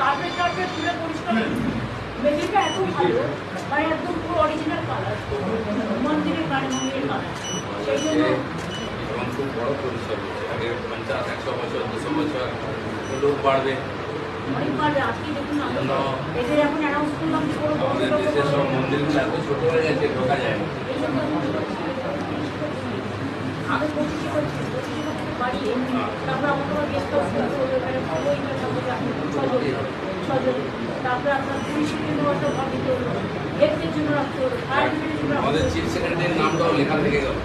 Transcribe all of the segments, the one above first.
Carpet তুলে পরিষ্কার মেঝেটা এত ভালো, মানে একদম পুরো অরিজিনাল কালার, মন্দিরের মন্দিরের কালার। সেই জন্য খুব বড় পরিসর, আগে 50-100 বছর 200 বছর লোক বাড়বে। আজকে দেখুন এদের এখন অ্যানাউন্স করলাম যে আমাদের দেশের সব মন্দিরগুলো এত ছোট হয়ে গেছে, ঢোকা যায় না। আমি পঁচিশে করছি, বাড়িয়ে তারপর আমার গেস্ট হাউস ছজন, তারপরে আপনার পুলিশের জন্য একটা ঘর দিতে হলো, হেলথের জন্য রাখতে হলো, ফায়ার ব্রিগেডের জন্য। আমাদের চিফ সেক্রেটারির নামটাও লেখা থেকে গেল।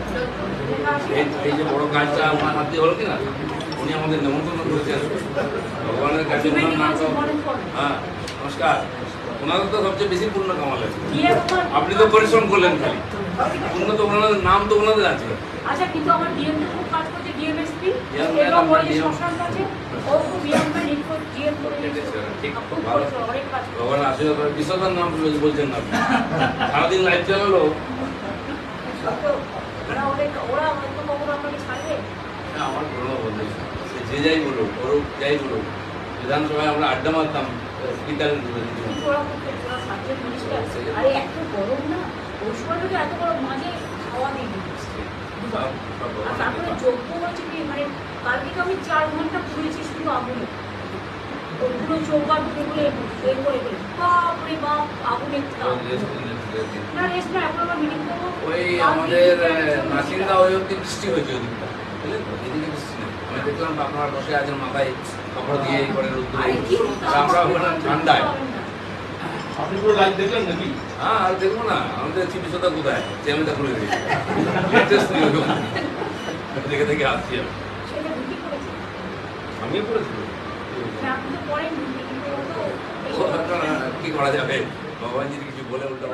এই যে বড় কাজটা আমার হাতে হলো কিনা, উনি আমাদের নেমন্তন্ন করেছেন ভগবানের কাছে। ওনার নামটাও, হ্যাঁ নমস্কার, ওনাদের তো সবচেয়ে বেশি পূর্ণ কামালেন। আপনি তো পরিশ্রম করলেন খালি, পূর্ণ তো ওনাদের নাম তো ওনাদের আছে। আচ্ছা, কিন্তু আমার ডিএম তো খুব কাজ করছে, ডিএমএসপি এবং ওই যে শ্মশান আছে, ও খুব ডিএমএ রিপোর্ট ডিএম করে ঠিক, খুব ভালো। ভগবান আশীর্বাদ করে। বিশ্বকার নাম বলছেন না আপনি, সারাদিন লাইভ চালালো। ওরা হয়তো কখনো আপনাকে ছাড়বে। আমার পুরোনো বন্ধু, যে যাই বলুক, করুক যাই বলুক, বিধানসভায় আমরা আড্ডা মারতাম, স্পিকার আরে এত গরম না, ওই সময় তো এত গরম, মাঝে খাওয়া দিয়ে তারপরে যোগ্য হয়েছে কি, মানে কালকে তো আমি 4 ঘন্টা ঘুরেছি শুধু আগুনে, ওগুলো চৌকা ঢুকে বলে এ করে গেলে বাপরে বাপ, আগুনে না রেস্ট না, এখন আমরা মিটিং করবো। ওই আমাদের নাসিন্দা ওই অব্দি বৃষ্টি হয়েছে ওদিকটা, বুঝলেন তো, এদিকে বৃষ্টি নেই। আমি দেখলাম আপনারা বসে আছেন মাথায় কাপড় দিয়ে করে রোদ্দুর, আমরা ওখানে ঠান্ডায়। আপনি পুরো লাইভ দেখলেন নাকি? হ্যাঁ, আর দেখবো না, আমাদের চিকিৎসা কোথায় চেমিটা খুলে দিয়েছি, দেখে দেখে আসছি আমি। আমিও করেছি, কি করা যাবে, ভগবান যদি কিছু বলে উল্টো